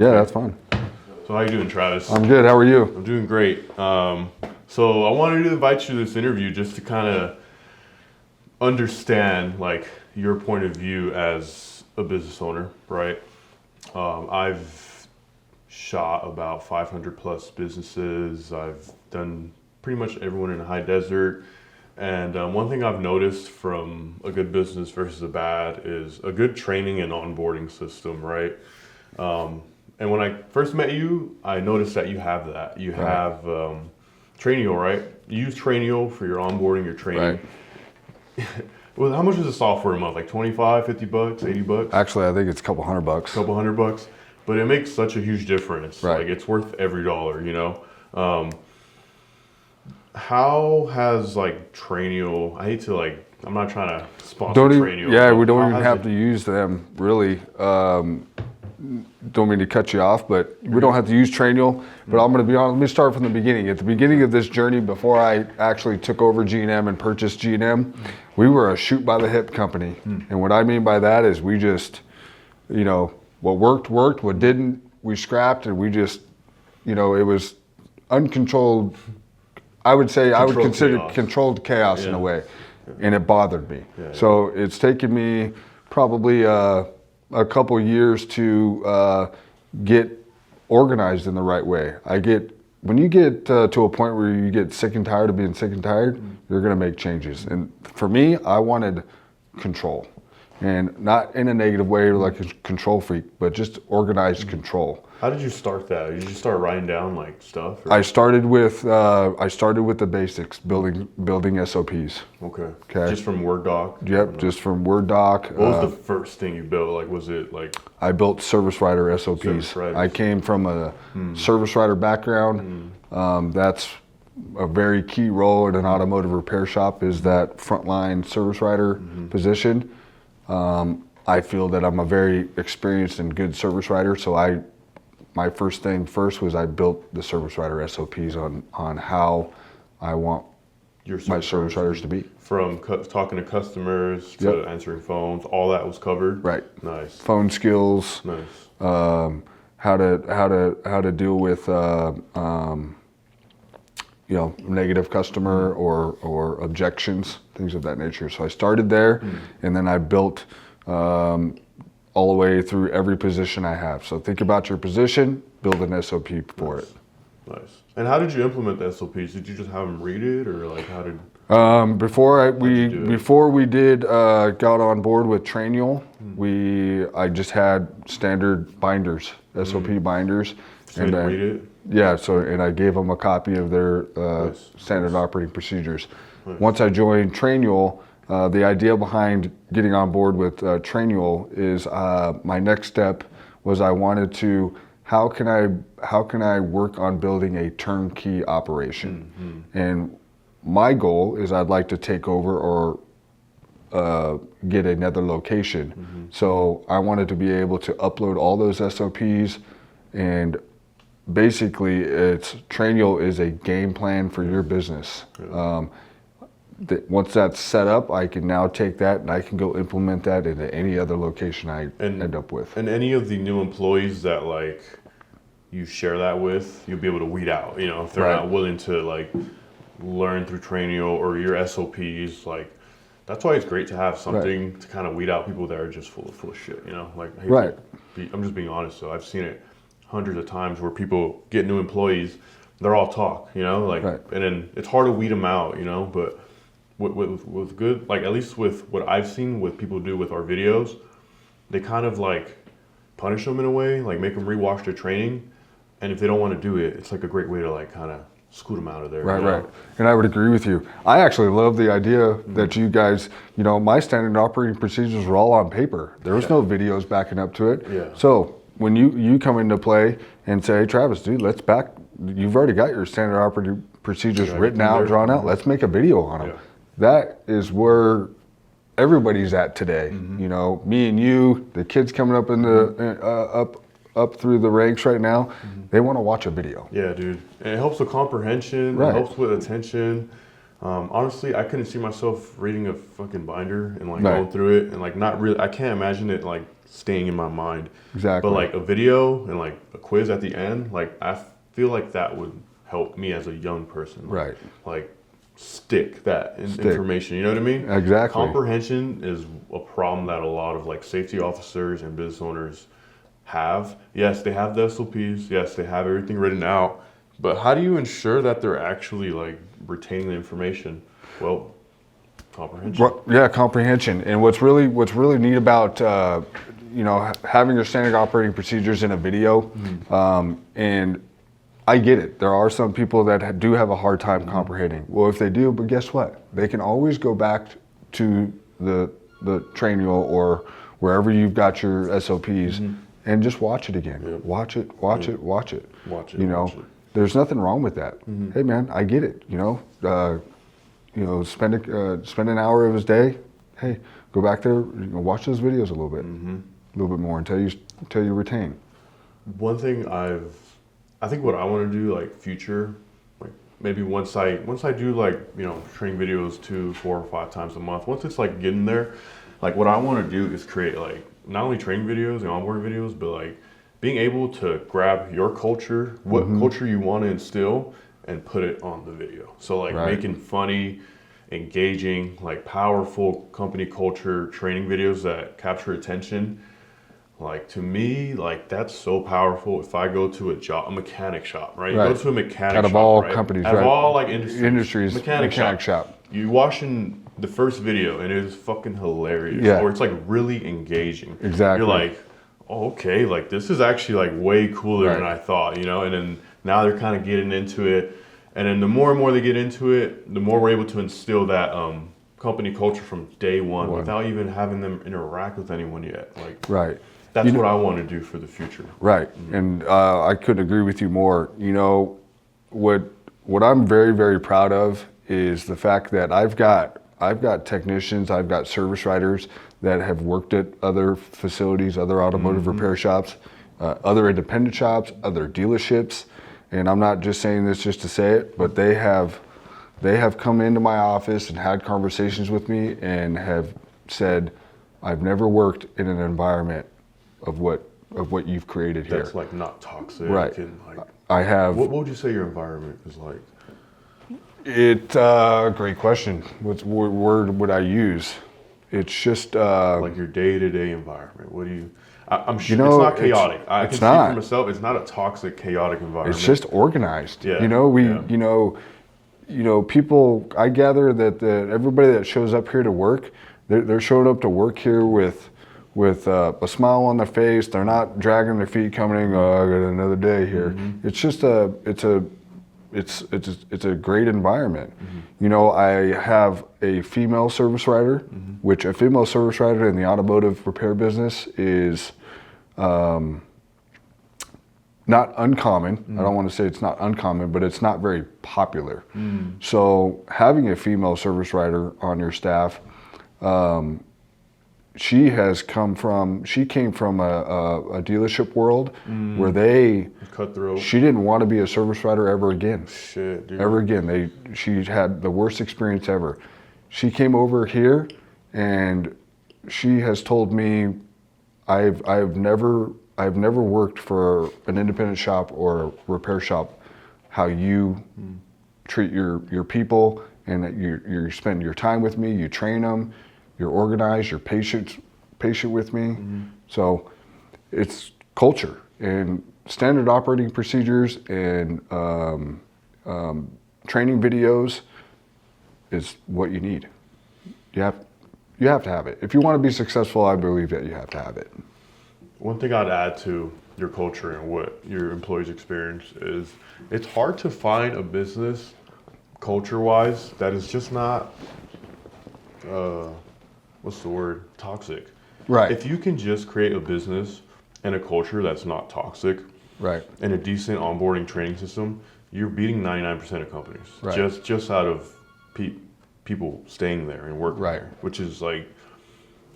Yeah, that's fine. So how you doing, Travis? I'm good. How are you? I'm doing great. So I wanted to invite you to this interview just to kind of understand like your point of view as a business owner, right? I've shot about 500 plus businesses. I've done pretty much everyone in the high desert. And one thing I've noticed from a good business versus a bad is a good training and onboarding system, right? And when I first met you, I noticed that you have that. You have Trainio, right? You use Trainio for your onboarding, your training. Right. Well, how much is the software a month? Like 25, 50 bucks, 80 bucks? Actually, I think it's a couple $100. Couple $100. But it makes such a huge difference. Right. Like it's worth every dollar, you know? How has like Trainio, I hate to like, I'm not trying to sponsor Trainio. Yeah, we don't even have to use them, really. Don't mean to cut you off, but we don't have to use Trainio. But I'm going to be honest, let me start from the beginning. At the beginning of this journey, before I actually took over G&M and purchased G&M, we were a shoot-by-the-hip company. And what I mean by that is we just, you know, what worked, what didn't, we scrapped, and we just, you know, it was uncontrolled. I would say, I would consider controlled chaos in a way, and it bothered me. So it's taken me probably a couple years to get organized in the right way. When you get to a point where you get sick and tired of being sick and tired, you're gonna make changes. And for me, I wanted control. And not in a negative way, like a control freak, but just organized control. How did you start that? Did you just start writing down like stuff? Or? I started with the basics, building SOPs. Okay. Just from Word doc. Yep, just from Word doc. What was the first thing you built? Like, was it like? I built service writer SOPs. Service writers. I came from a service writer background. That's a very key role in an automotive repair shop, is that frontline service writer position. I feel that I'm a very experienced and good service writer, so my first thing was I built the service writer SOPs on how I want my service writers to be. From talking to customers to answering phones, all that was covered. Right. Nice. Phone skills. Nice. How to deal with you know, negative customer or objections, things of that nature. So I started there, and then I built all the way through every position I have. So think about your position, build an SOP for it. Nice. And how did you implement the SOPs? Did you just have them read it, or like how did? Before we got on board with Trainio, I just had standard binders, SOP binders. So and read it? Yeah, and I gave them a copy of their standard operating procedures. Nice. Once I joined Trainio, the idea behind getting on board with Trainio is my next step was I wanted to, how can I work on building a turnkey operation? And my goal is I'd like to take over or get another location. So I wanted to be able to upload all those SOPs, and basically Trainio is a game plan for your business. Once that's set up, I can now take that and I can go implement that into any other location I end up with. And any of the new employees that like you share that with, you'll be able to weed out, you know, if they're not willing to like learn through Trainio or your SOPs, like that's why it's great to have something to kind of weed out people that are just full of shit, you know, like I'm just being honest. So I've seen it hundreds of times where people get new employees, they're all talk, you know, like, and then it's hard to weed them out, you know, but with good, like at least with what I've seen with people do with our videos, they kind of like punish them in a way, like make them rewatch their training. And if they don't want to do it, it's like a great way to like kind of scoot them out of there. Right. And I would agree with you. I actually love the idea that you guys, you know, my standard operating procedures were all on paper. There was no videos backing up to it. Yeah. So when you come into play and say, hey, Travis, dude, you've already got your standard operating procedures written out, drawn out. Let's make a video on them. That is where everybody's at today. You know, me and you, the kids coming up in the up through the ranks right now, they want to watch a video. Yeah, dude. And it helps with comprehension. It helps with attention. Honestly, I couldn't see myself reading a fucking binder and like going through it and like not really. I can't imagine it like staying in my mind. Exactly. But like a video and like a quiz at the end, like I feel like that would help me as a young person. Right. Like stick that information. You know what I mean? Exactly. Comprehension is a problem that a lot of like safety officers and business owners have. Yes, they have the SOPs. Yes, they have everything written out. But how do you ensure that they're actually like retaining the information? Well, comprehension. Yeah, comprehension. And what's really neat about having your standard operating procedures in a video, and I get it. There are some people that do have a hard time comprehending. Well, if they do, but guess what? They can always go back to the trainual or wherever you've got your SOPs and just watch it again. Yep. Watch it. Watch it. Watch it. Watch it. There's nothing wrong with that. Hey, man, I get it. Spend an hour of his day. Hey, go back there, watch those videos a little bit more until you retain. One thing I think what I want to do like future, like maybe once I do like training videos 2, 4, or 5 times a month. Once it's like getting there, like what I want to do is create like not only training videos and onboard videos, but like being able to grab your culture, what culture you want to instill, and put it on the video. So like making funny, engaging, like powerful company culture training videos that capture attention. Like to me, like that's so powerful. If I go to a mechanic shop, right? You go to a mechanic shop, out of all right? companies, out of right? all like industries, mechanic shop. You watching the first video and it is fucking hilarious, or it's like really engaging. Exactly. You're like, oh, okay, like this is actually like way cooler than I thought, And then now they're kind of getting into it, and then the more and more they get into it, the more we're able to instill that company culture from day one without even having them interact with anyone yet. Like, that's what I want to do for the future. Right, and I couldn't agree with you more. What I'm very, very proud of is the fact that I've got technicians, I've got service writers that have worked at other facilities, other automotive repair shops, other independent shops, other dealerships, and I'm not just saying this just to say it, but they have come into my office and had conversations with me and have said, I've never worked in an environment of what you've created here. That's like not toxic. Right. And like, I have. What would you say your environment is like? Great question. What word would I use? It's just like your day-to-day environment. What do you? I'm sure it's not chaotic. I can see for myself. It's not a toxic, chaotic environment. It's just organized. Yeah. People. I gather that everybody that shows up here to work, they're showing up to work here with a smile on their face. They're not dragging their feet, coming in. Oh, I got another day here. It's just it's a great environment. I have a female service writer, which a female service writer in the automotive repair business is not uncommon. I don't want to say it's not uncommon, but it's not very popular. So having a female service writer on your staff, she came from a dealership world where cutthroat. She didn't want to be a service writer ever again. Shit, dude. Ever again. She had the worst experience ever. She came over here and she has told me, I've never worked for an independent shop or a repair shop how you treat your people, and that you spend your time with me, you train them, you're organized, you're patient with me. So it's culture and standard operating procedures and training videos is what you need. You have to have it. If you want to be successful, I believe that you have to have it. One thing I'd add to your culture and what your employees experience is it's hard to find a business culture-wise that is just not, what's the word, toxic. Right. If you can just create a business and a culture that's not toxic, right, and a decent onboarding training system, you're beating 99% of companies. Right. Just out of people staying there and working right. there, which is like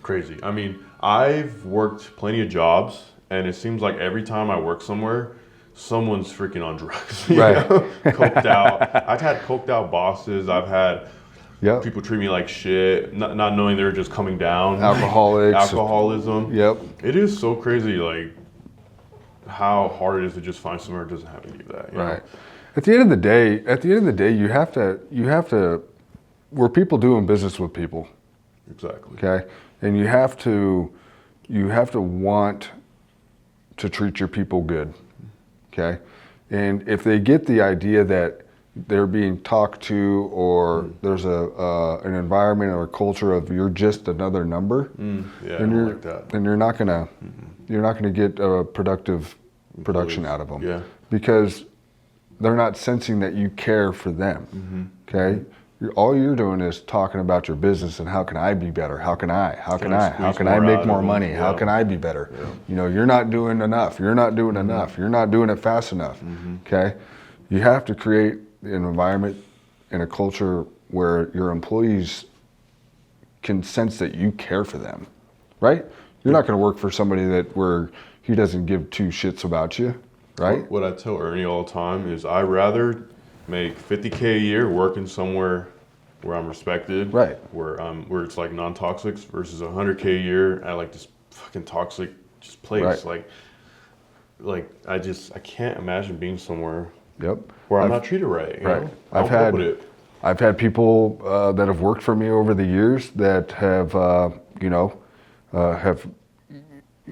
crazy. I mean, I've worked plenty of jobs, and it seems like every time I work somewhere, someone's freaking on drugs. Right. Coked out. I've had coked out bosses. I've had, Yep. People treat me like shit, not knowing they're just coming down. Alcoholics. Alcoholism. Yep. It is so crazy, like how hard it is to just find somewhere that doesn't have any of that. You Right. know? At the end of the day, you have to, we're people doing business with people. Exactly. Okay. And you have to want to treat your people good. Okay. And if they get the idea that they're being talked to, or there's an environment or a culture of you're just another number, Yeah, then I don't like that. then you're not gonna get a productive production out of them. Yeah. Because they're not sensing that you care for them. Okay. All you're doing is talking about your business and how can I be better? How can I make more money? Yeah. How can I be better? Yeah. You know, you're not doing enough. You're not doing enough. You're not doing it fast enough. Okay. You have to create an environment and a culture where your employees can sense that you care for them, right? You're not going to work for somebody where he doesn't give two shits about you, right? What I tell Ernie all the time is I'd rather make $50K a year working somewhere where I'm respected, Right. where it's like non-toxic versus $100K a year at like this fucking toxic just place. Right. Like I can't imagine being somewhere Yep. where I'm not treated right. You know? I don't cope with it. I've had people that have worked for me over the years that have, have,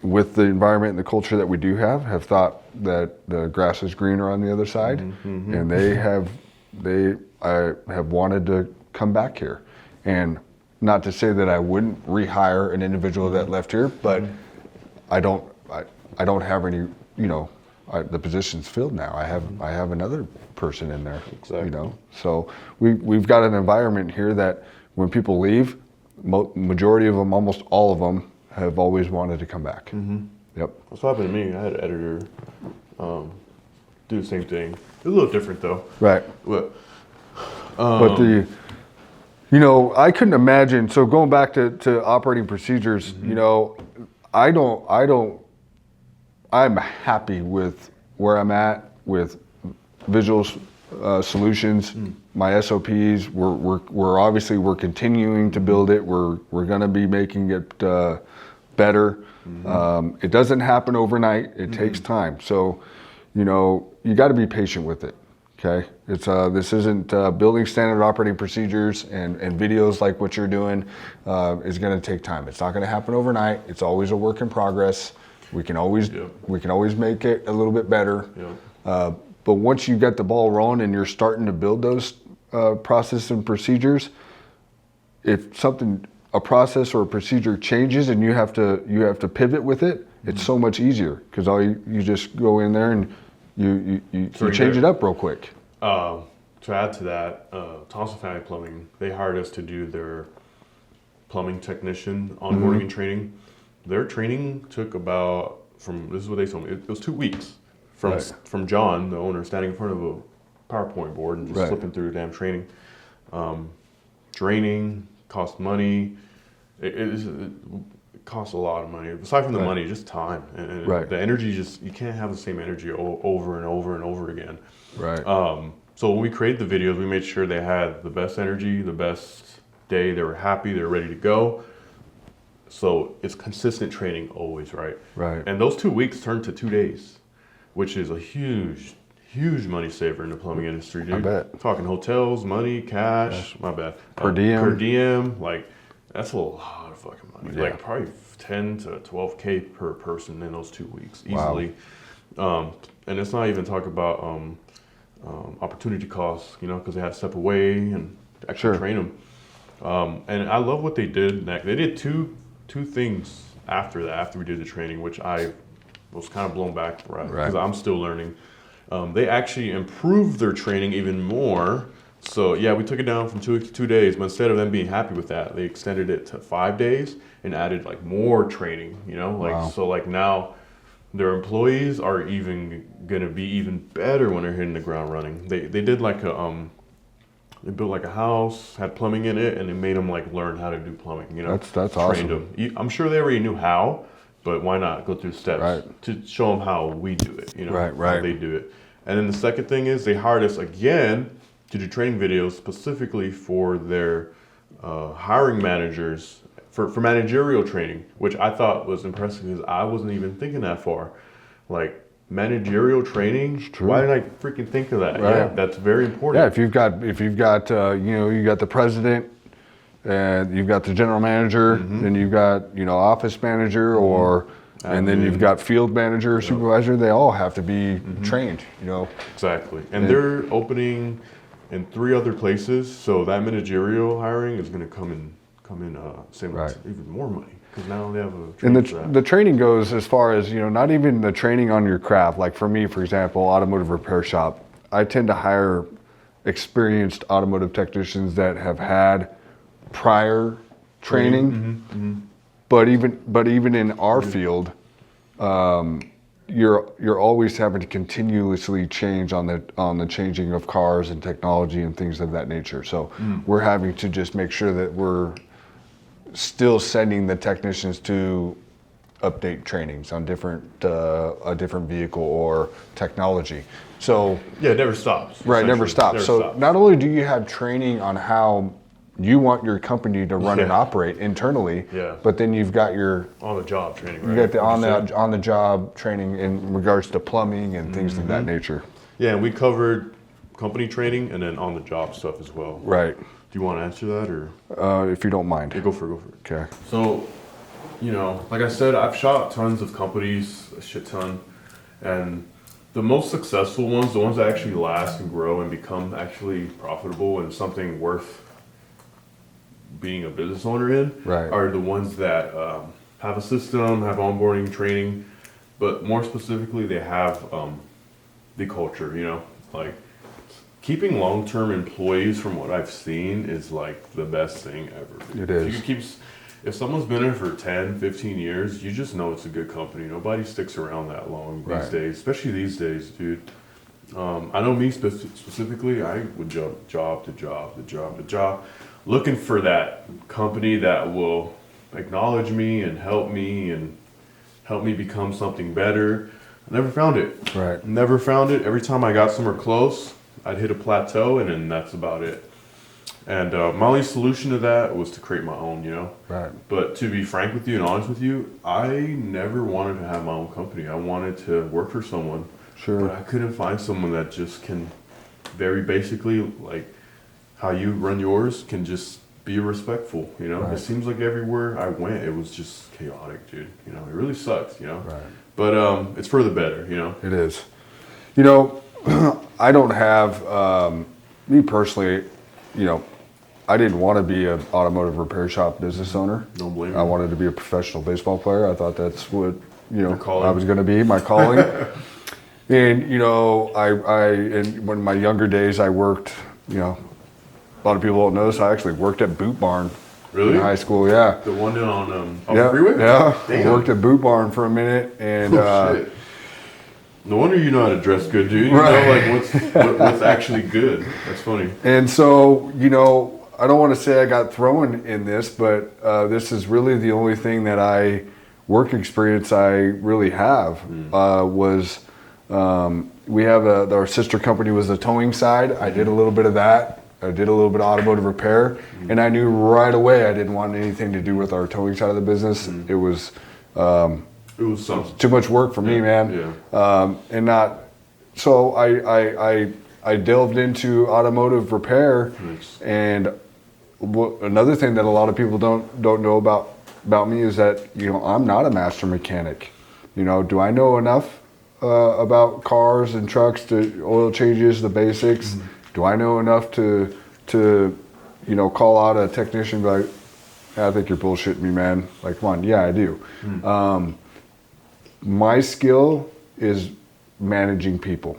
with the environment and the culture that we do have thought that the grass is greener on the other side, and they have wanted to come back here. And not to say that I wouldn't rehire an individual that left here, but I don't have any, the position's filled now. I have another person in there. Exactly. So we've got an environment here that when people leave, majority of them, almost all of them, have always wanted to come back. Yep. That's what happened to me. I had an editor do the same thing. It's a little different though. Right. But I couldn't imagine. So going back to operating procedures, I'm happy with where I'm at with visual solutions, my SOPs. We're continuing to build it. We're going to be making it better. It doesn't happen overnight. It takes time. So, you got to be patient with it. Okay. This isn't building standard operating procedures and videos like what you're doing is going to take time. It's not going to happen overnight. It's always a work in progress. We can always make it a little bit better. But once you get the ball rolling and you're starting to build those processes and procedures, if a process or a procedure changes and you have to pivot with it, it's so much easier because you just go in there and you change it up real quick. To add to that, Thompson Family Plumbing, they hired us to do their plumbing technician onboarding and training. Their training took this is what they told me, it was 2 weeks from John, the owner, standing in front of a PowerPoint board and just flipping through the damn training. Draining costs money. It costs a lot of money. Aside from the money, just time. And the energy, you can't have the same energy over and over and over again. Right. So when we created the videos, we made sure they had the best energy, the best day, they were happy, they were ready to go. So it's consistent training always, right? Right. And those 2 weeks turned to 2 days, which is a huge money saver in the plumbing industry, dude. I bet. Talking hotels, money, cash, my bad. Per diem, like that's a lot of fucking money. Yeah. Like probably 10 to 12K per person in those 2 weeks, easily. Wow. And it's not even talk about opportunity costs, because they had to step away and actually train them. And I love what they did. They did two things after that, after we did the training, which I was kind of blown back because I'm still learning. They actually improved their training even more. So yeah, we took it down from 2 weeks to 2 days, but instead of them being happy with that, they extended it to 5 days and added like more training, So like now their employees are even gonna be even better when they're hitting the ground running. They did like they built like a house, had plumbing in it, and they made them like learn how to do plumbing. That's trained awesome. them. I'm sure they already knew how, but why not go through steps to show them how we do it? How they do it. And then the second thing is they hired us again to do training videos specifically for their hiring managers for managerial training, which I thought was impressive because I wasn't even thinking that far. Like managerial training, why didn't I freaking think of that? Right. Yeah, that's very important. Yeah, if you've got you got the president and you've got the general manager, then you've got office manager or and then you've got field manager, supervisor. They all have to be trained. Exactly, and they're opening in 3 other places, so that managerial hiring is going to come in same with even more money because now they have a and the training goes as far as not even the training on your craft. Like for me, for example, automotive repair shop, I tend to hire experienced automotive technicians that have had prior training. But even in our field, you're always having to continuously change on the changing of cars and technology and things of that nature. So we're having to just make sure that we're still sending the technicians to update trainings on a different vehicle or technology. So it never stops. Right, never stops. Not only do you have training on how you want your company to run and operate internally, but then you've got your on-the-job training. You got the on-the-job training in regards to plumbing and things of that nature. Yeah, and we covered company training and then on-the-job stuff as well. Right. Do you want to answer that or? If you don't mind. Yeah, go for it. Okay. So, like I said, I've shot tons of companies, a shit ton, and the most successful ones, the ones that actually last and grow and become actually profitable and something worth being a business owner in, are the ones that have a system, have onboarding, training, but more specifically, they have the culture. Like keeping long-term employees, from what I've seen, is like the best thing ever. It is. If someone's been there for 10, 15 years, you just know it's a good company. Nobody sticks around that long these days, especially these days, dude. I know me specifically, I would jump job to job, looking for that company that will acknowledge me and help me become something better. I never found it. Right. Never found it. Every time I got somewhere close, I'd hit a plateau, and then that's about it. And my only solution to that was to create my own, Right. But to be frank with you and honest with you, I never wanted to have my own company. I wanted to work for someone. Sure. But I couldn't find someone that just can very basically, like how you run yours, can just be respectful, It seems like everywhere I went, it was just chaotic, dude. It really sucks, Right. But it's for the better, It is. I don't have, me personally, I didn't want to be an automotive repair shop business owner. Don't blame me. I wanted to be a professional baseball player. I thought that's what, calling. I was going to be, my calling. And, in one of my younger days, I worked, a lot of people don't know this, I actually worked at Boot Barn. Really? In high school, yeah. The one on the freeway? Yeah. Damn. I worked at Boot Barn for a minute, and shit. No wonder you know how to dress good, dude. You know, like what's actually good. That's funny. And so, I don't want to say I got thrown in this, but this is really the only thing that work experience I really have was we have our sister company was the towing side. I did a little bit of that. I did a little bit of automotive repair, and I knew right away I didn't want anything to do with our towing side of the business. It was too much work for me, man. Yeah. So I delved into automotive repair, and another thing that a lot of people don't know about me is that I'm not a master mechanic. Do I know enough about cars and trucks, to oil changes, the basics? Do I know enough to call out a technician and be like, I think you're bullshitting me, man. Like, come on, yeah, I do. My skill is managing people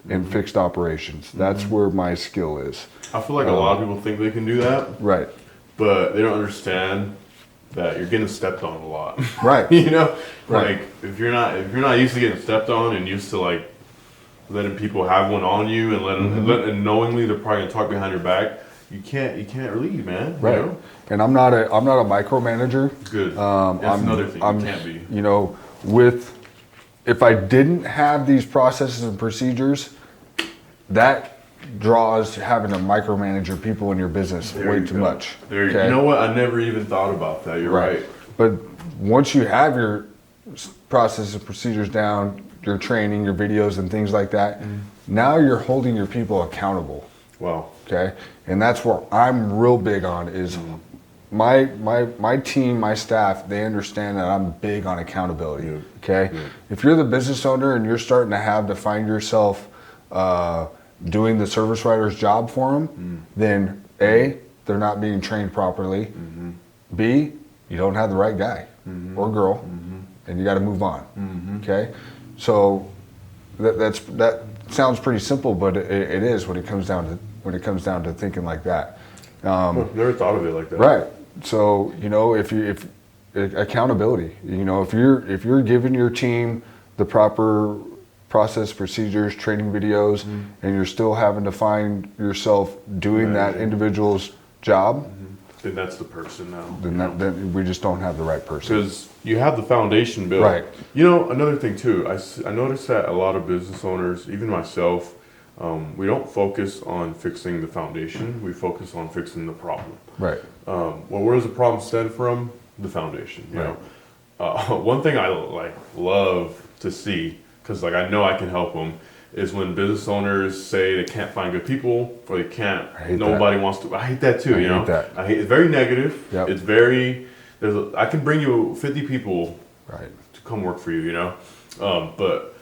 and fixed operations. That's where my skill is. I feel like a lot of people think they can do that. Right. But they don't understand that you're getting stepped on a lot. Right. Right. Like if you're not used to getting stepped on and used to like letting people have one on you and and knowingly they're probably gonna talk behind your back, you can't lead, man. Right. And I'm not a micromanager. Good. That's another thing you can't be. If I didn't have these processes and procedures, that draws having to micromanage your people in your business way too much. You know what? I never even thought about that. You're right. But once you have your processes and procedures down, your training, your videos and things like that, now you're holding your people accountable. Wow. Okay. And that's what I'm real big on is my team, my staff, they understand that I'm big on accountability. Yeah. Okay. Yeah. If you're the business owner and you're starting to find yourself doing the service writer's job for them, then A, they're not being trained properly. B, you don't have the right guy or girl, and you got to move on. Okay. So that sounds pretty simple, but it is when it comes down to thinking like that. Never thought of it like that. Right. So if accountability, if you're giving your team the proper process, procedures, training videos, and you're still having to find yourself doing that individual's job, then that's the person now. Then we just don't have the right person. Because you have the foundation built. Right. Another thing too, I noticed that a lot of business owners, even myself, we don't focus on fixing the foundation. We focus on fixing the problem. Right. Where does the problem stem from? The foundation. You know. One thing I love to see, because I know I can help them, is when business owners say they can't find good people or they can't. Nobody wants to. I hate that too. I hate it's very negative. Yep. It's very. I can bring you 50 people to come work for you. But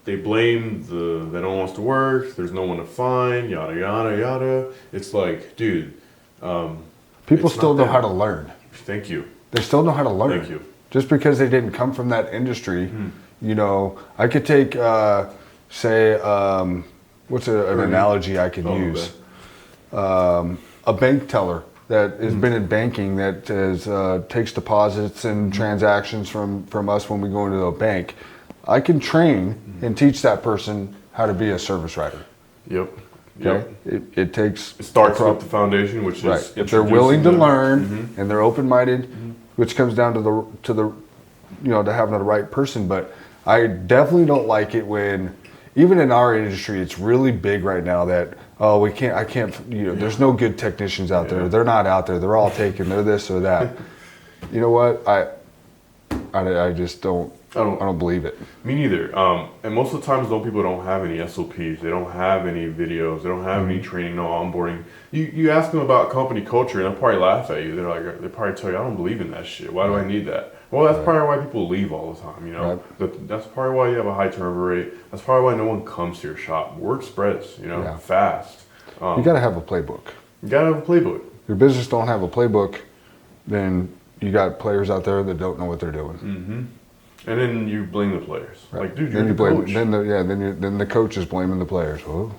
they blame they don't want us to work. There's no one to find. Yada yada yada. It's like, dude. People still know how to learn. Thank you. They still know how to learn. Thank you. Just because they didn't come from that industry, I could take, say, what's an analogy I could use? A bank teller that has been in banking that takes deposits and transactions from us when we go into a bank. I can train and teach that person how to be a service writer. Yep. Okay. It starts with the foundation, which is if they're willing to learn and they're open-minded, which comes down to the to having the right person. But I definitely don't like it when, even in our industry, it's really big right now that I can't there's no good technicians out there. They're not out there. They're all taken. They're this or that. You know what? I just don't. I don't believe it. Me neither. And most of the times, those people don't have any SOPs. They don't have any videos. They don't have any training, no onboarding. You ask them about company culture, and they'll probably laugh at you. They'll probably tell you, "I don't believe in that shit. Why do I need that?" Well, that's probably why people leave all the time. That's probably why you have a high turnover rate. That's probably why no one comes to your shop. Word spreads, fast. You got to have a playbook. You got to have a playbook. If your business don't have a playbook, then you got players out there that don't know what they're doing. And then you blame the players. Right. Like, dude, you're the coach. Then the coach is blaming the players. Well,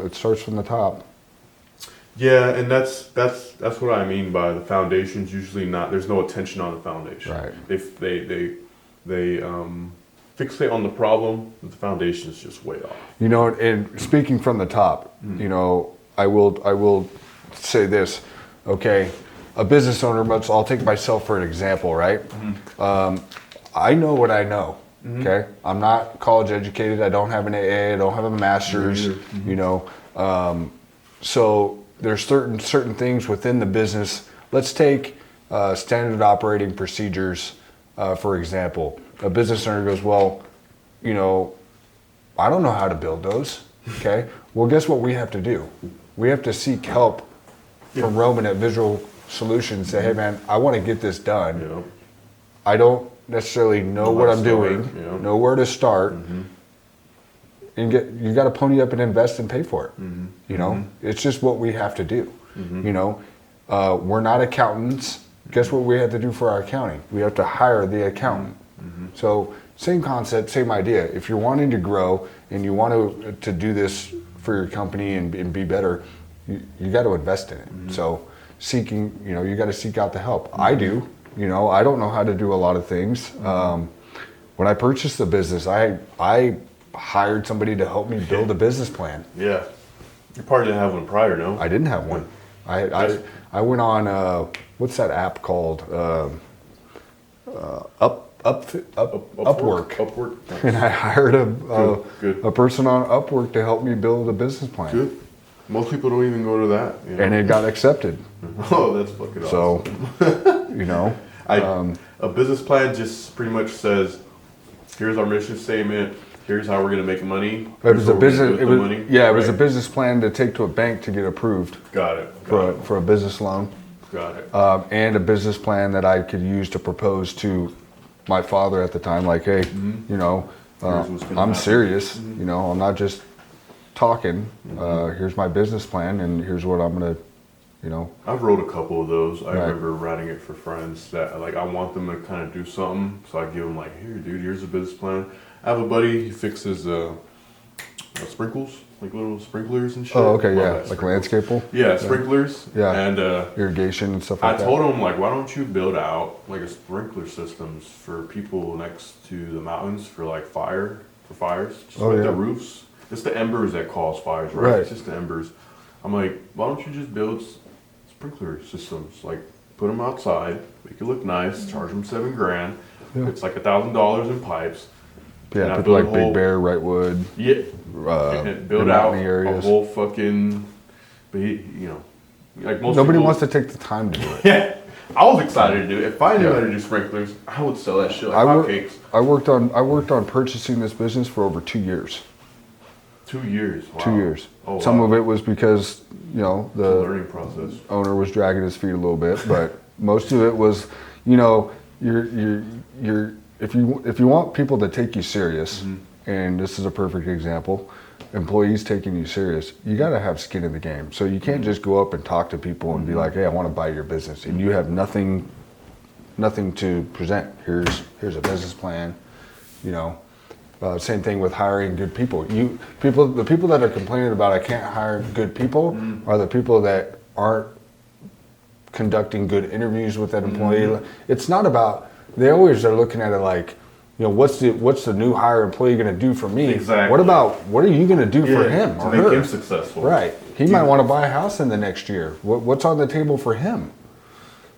it starts from the top. Yeah, and that's what I mean by the foundation's usually not. There's no attention on the foundation. Right. They fixate on the problem, but the foundation is just way off. And speaking from the top, I will say this. Okay, a business owner. I'll take myself for an example, right? I know what I know. Okay, I'm not college educated. I don't have an AA. I don't have a master's. So there's certain things within the business. Let's take standard operating procedures, for example. A business owner goes, well, I don't know how to build those. Okay, well, guess what we have to do? We have to seek help from Roman at Visual Solutions. Say, hey man, I want to get this done. I don't necessarily know what I'm doing, know where to start, and you got to pony up and invest and pay for it. It's just what we have to do. We're not accountants. Guess what we have to do for our accounting? We have to hire the accountant. So same concept, same idea. If you're wanting to grow and you want to do this for your company and be better, you got to invest in it. So you got to seek out the help. I do. I don't know how to do a lot of things. When I purchased the business, I hired somebody to help me build a business plan. Yeah. You probably didn't have one prior, no? I didn't have one. I went on, what's that app called? Upwork. Upwork. And I hired Good. a person on Upwork to help me build a business plan. Good. Most people don't even go to that. You know? And it got accepted. Oh, that's fucking awesome. So, you know. A business plan just pretty much says, here's our mission statement. Here's how we're gonna make money. It was a business. It was a Right. business plan to take to a bank to get approved Got it. for a business loan, Got it. and a business plan that I could use to propose to my father at the time. Like, hey, you know, Here's what's gonna I'm happen. serious. You know, I'm not just talking. Here's my business plan, and here's what I'm gonna, you know. I've wrote a couple of those. I Right. remember writing it for friends that like I want them to kind of do something, so I give them like, here, dude, here's a business plan. I have a buddy. He fixes sprinkles, like little sprinklers and shit. Oh, okay, Love yeah, that, like sprinkles. landscapable. Yeah, sprinklers. Yeah. And Irrigation and stuff I like that. told him like, why don't you build out like a sprinkler systems for people next to the mountains for like fires, just Oh, like yeah. the roofs. It's the embers that cause fires, right? Right. It's just the embers. I'm like, why don't you just build sprinkler systems? Like, put them outside, make it look nice, charge them $7,000. Yeah. It's like $1,000 in pipes. And Yeah, I people built like a whole- Big Bear, Wrightwood, Yeah. uh, And build the out mountainy a areas. whole fucking, you know, like most Nobody people, wants to take the time to do it. Yeah, I was excited to do it. If I knew Yeah. how to do sprinklers, I would sell that shit like I wor- hotcakes. I worked on purchasing this business for over 2 years. 2 years. Wow. 2 years. Oh, Some wow. of it was because, you know, The the learning process. owner was dragging his feet a little bit, but most of it was, you know, if you want people to take you serious, and this is a perfect example, employees taking you serious, you got to have skin in the game. So you can't just go up and talk to people and be like, hey, I want to buy your business, and you have nothing to present. Here's a business plan, you know. Same thing with hiring good people. The people that are complaining about I can't hire good people are the people that aren't conducting good interviews with that employee. It's not about, they always are looking at it like, you know, what's the new hire employee going to do for me? Exactly. What are you going to do for him to or make her? him successful. Right. He might want to buy a house in the next year. What's on the table for him?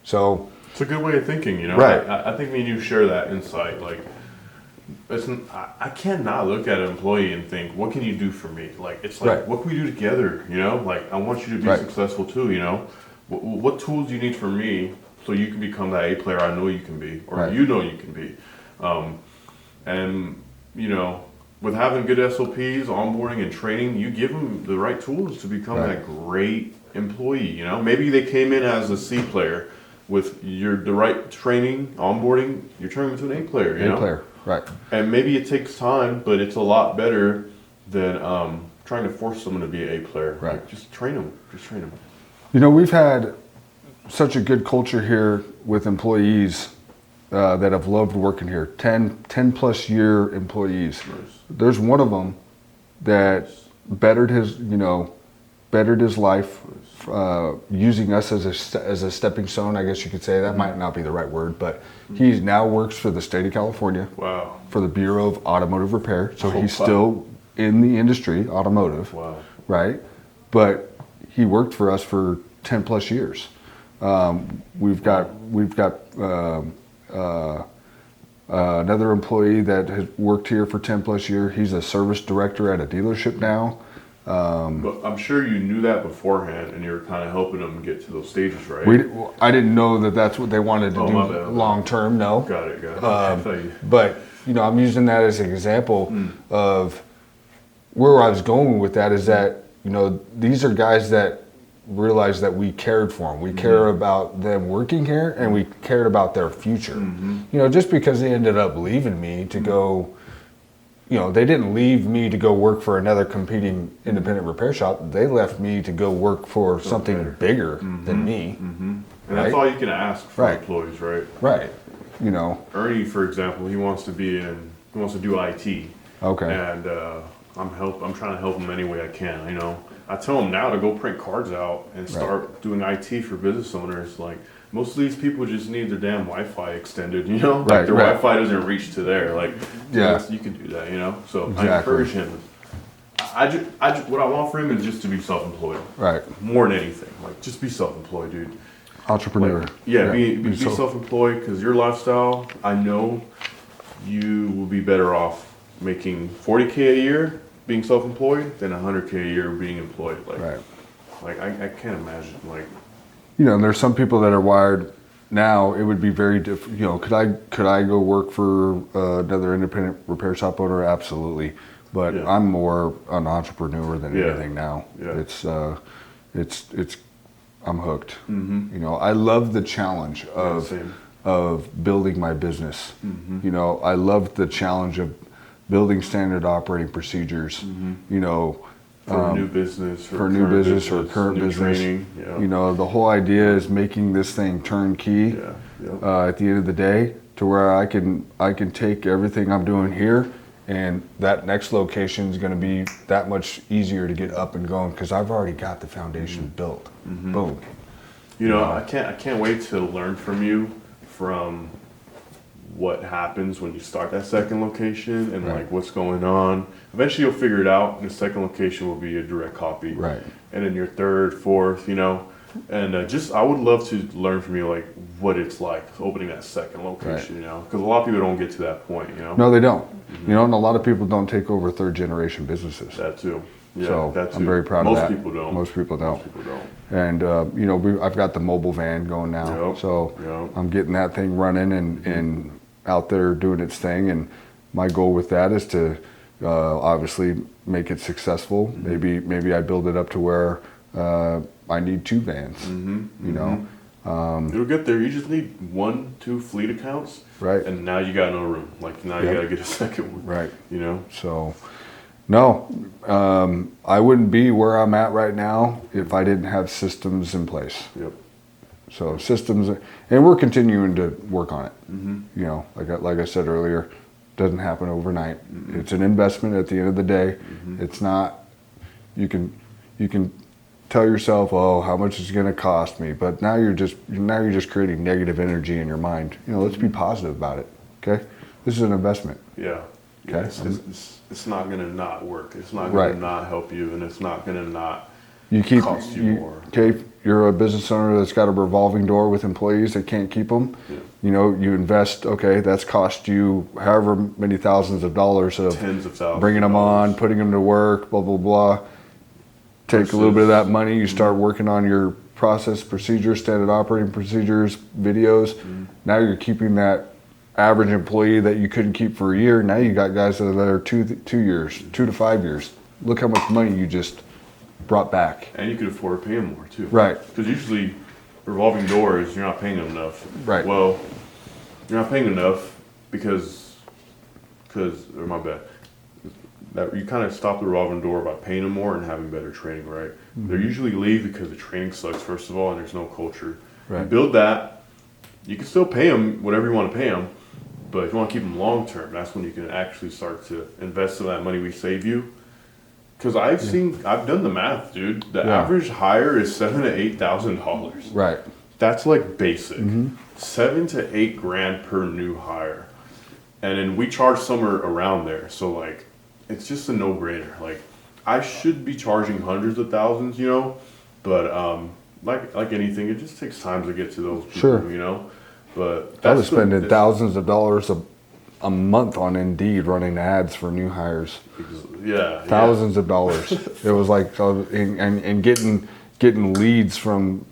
So It's a good way of thinking, you know. Right. I think me and you share that insight. Like, I cannot look at an employee and think, what can you do for me? Like, it's like, Right. what can we do together? You know, like I want you to be Right. successful too. You know, what tools do you need from me so you can become that A player I know you can be, or Right. you know you can be. And you know, with having good SOPs, onboarding and training, you give them the right tools to become Right. that great employee. You know, maybe they came in as a C player. With the right training, onboarding, you're turning them into an A player. You know? player, right? And maybe it takes time, but it's a lot better than trying to force someone to be an A player. Right. Like, just train them. Just train them. You know, we've had such a good culture here with employees that have loved working here. 10 plus year employees. Nice. There's one of them that bettered his life using us as a stepping stone. I guess you could say that might not be the right word, but he now works for the state of California Wow. for the Bureau of Automotive Repair. So Oh, he's wow. still in the industry, automotive. Wow. Right? But he worked for us for 10 plus years. We've got another employee that has worked here for 10 plus years. He's a service director at a dealership now. But I'm sure you knew that beforehand, and you were kind of helping them get to those stages, right? I didn't know that that's what they wanted to Oh, do my bad. long term. No. Got it. I thought you- But you know, I'm using that as an example of where I was going with that. Is that, you know, these are guys that realize that we cared for them. We care about them working here, and we cared about their future. You know, just because they ended up leaving me to go, you know, they didn't leave me to go work for another competing independent repair shop. They left me to go work for something bigger than me. And that's Right? all you can ask for Right. employees, right? Right. You know. Ernie, for example, he wants to do IT. Okay. And I'm trying to help him any way I can. You know, I tell him now to go print cards out and start doing IT for business owners. Like, most of these people just need their damn Wi-Fi extended. You know, like Right, their right. Wi-Fi doesn't reach to there. Like, Yeah. you can do that. You know, so I Exactly. encourage him. What I want for him is just to be self-employed. Right. More than anything, like just be self-employed, dude. Entrepreneur. Like, be self-employed, because your lifestyle, I know you will be better off making $40K a year being self-employed than $100K a year being employed. Like, Right. Like I can't imagine. Like, You know, and there's some people that are wired now. It would be very different. You know, could I go work for another independent repair shop owner? Absolutely. But Yeah. I'm more an entrepreneur than Yeah. anything now. Yeah. It's I'm hooked. You know, I love the challenge of same. building my business. You know, I love the challenge of building standard operating procedures. You know, For a new business, for a new business or current new business. training. Yeah. You know, the whole idea is making this thing turnkey. Yeah. Yeah. At the end of the day, to where I can take everything I'm doing here, and that next location is going to be that much easier to get up and going because I've already got the foundation built. Boom. You know, I can't wait to learn from you from what happens when you start that second location and Right. like what's going on. Eventually you'll figure it out, and the second location will be a direct copy. Right. And then your third, fourth, you know. And I would love to learn from you like what it's like opening that second location, you know, because a lot of people don't get to that point, you know. No, they don't. You know, and a lot of people don't take over third generation businesses. That too. Yeah, So that too. I'm very proud of that. Most people don't. Most people don't. Most people don't. And you know, I've got the mobile van going now, Yep, so yep. I'm getting that thing running and out there doing its thing. And my goal with that is to obviously make it successful. Maybe I build it up to where I need 2 vans. You know, It'll get there. You just need 1, 2 fleet accounts, Right. And now you got no room. Like now you Yep. gotta get a second one, right. You know. So, no, I wouldn't be where I'm at right now if I didn't have systems in place. Yep. So systems, and we're continuing to work on it. You know, like I said earlier, doesn't happen overnight. It's an investment at the end of the day. It's not. You can tell yourself, oh, how much is it going to cost me? But now you're just creating negative energy in your mind. You know, let's be positive about it. Okay, this is an investment. Yeah. Okay. It's not gonna not work. It's not gonna Right. not help you, and it's not gonna not You keep cost you more. Okay, you're a business owner that's got a revolving door with employees that can't keep them. Yeah. You know, you invest. Okay, that's cost you however many thousands of dollars of Tens of thousands. bringing them of dollars. on, putting them to work, blah blah blah. Take a little bit of that money, you start working on your process procedures, standard operating procedures, videos. Now you're keeping that average employee that you couldn't keep for a year. Now you got guys that are there 2 years, 2 to 5 years. Look how much money you just brought back. And you could afford to pay them more too. Right. Because usually revolving doors, you're not paying them enough. Right. Well, you're not paying enough because, or my bad, that you kind of stop the revolving door by paying them more and having better training, right? They usually leave because the training sucks, first of all, and there's no culture. You Right. build that, you can still pay them whatever you want to pay them, but if you want to keep them long term, that's when you can actually start to invest some of that money we save you. Because I've done the math, dude. The Yeah. average hire is $7,000 to $8,000. Right. That's like basic. 7 to 8 grand per new hire, and then we charge somewhere around there. So like, it's just a no-brainer. Like, I should be charging hundreds of thousands, you know, but like anything, it just takes time to get to those people, Sure. you know. But I was that's spending thousands of dollars a month on Indeed running ads for new hires. Yeah, Thousands of dollars. It was like and getting leads from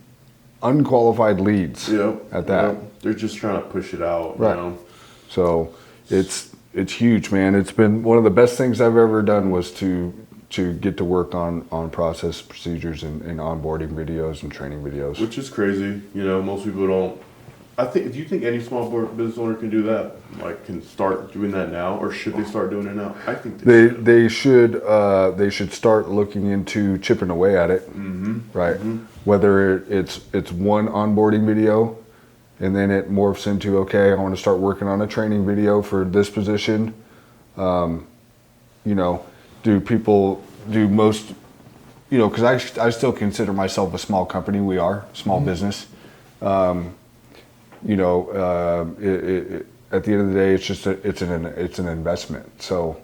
unqualified leads. Yep. At that. Yep. They're just trying to push it out, Right. you know. So it's huge, man. It's been one of the best things I've ever done was to get to work on process procedures and onboarding videos and training videos. Which is crazy, you know. Most people don't. Do you think any small business owner can do that? Like, can start doing that now, or should they start doing it now? I think They should start looking into chipping away at it, right? Whether it's one onboarding video, and then it morphs into, okay, I want to start working on a training video for this position. You know, do most, you know, because I still consider myself a small company. We are small business. You know, at the end of the day, it's an investment. So,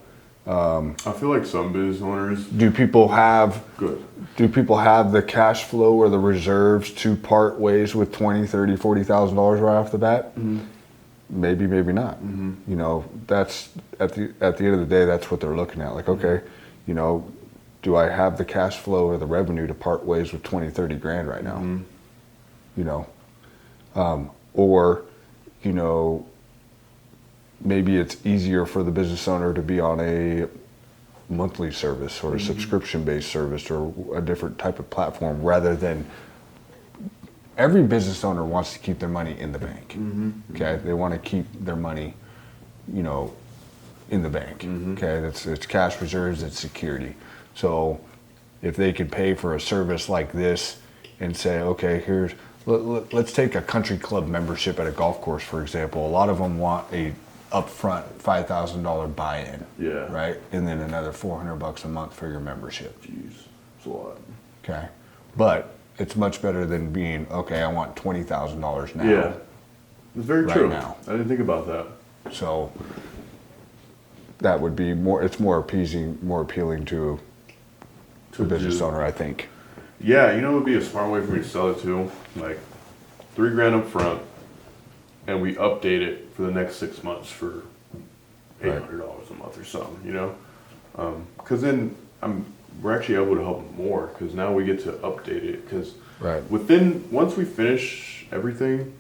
I feel like some business owners do people have good. the cash flow or the reserves to part ways with $20,000, $30,000, $40,000 right off the bat? Maybe, maybe not. You know, that's at the end of the day, that's what they're looking at. Like, okay, you know, do I have the cash flow or the revenue to part ways with 20, 30 grand right now? You know, or, you know, maybe it's easier for the business owner to be on a monthly service or a subscription-based service or a different type of platform rather than every business owner wants to keep their money in the bank. Okay, they want to keep their money, you know, in the bank. Okay, it's cash reserves, it's security. So if they could pay for a service like this and say, okay, let's take a country club membership at a golf course, for example. A lot of them want a upfront $5,000 buy-in. Yeah. Right, and then another $400 a month for your membership. Jeez, it's a lot. Okay, but it's much better than being, okay, I want $20,000 now. Yeah, it's very Right true. now. I didn't think about that. So that would be more, it's more appeasing, more appealing to the business owner, I think. Yeah, you know, it would be a smart way for me to sell it to, like $3,000 up front, and we update it for the next 6 months for $800 a month or something, you know? Because then we're actually able to help them more, because now we get to update it. Because once we finish everything,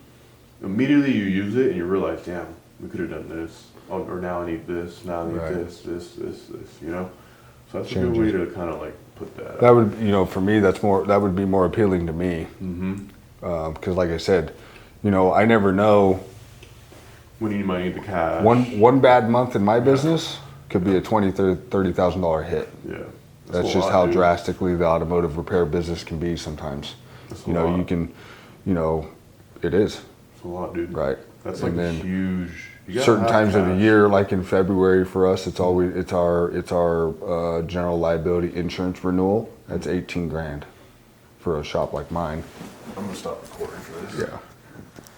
immediately you use it and you realize, damn, we could have done this, or now I need this, now I need this, you know? So that's a good way to kind of like put that. That would, you know, for me, that would be more appealing to me. Because like I said, you know, I never know. When you might need the cash. One bad month in my business could be a $30,000 hit. Yeah. That's just how drastically the automotive repair business can be sometimes. You know, you can, you know, it is. It's a lot, dude. Right. That's like a huge. Certain times of the year, like in February for us, it's our general liability insurance renewal. That's 18 grand for a shop like mine. I'm gonna stop recording for this. Yeah.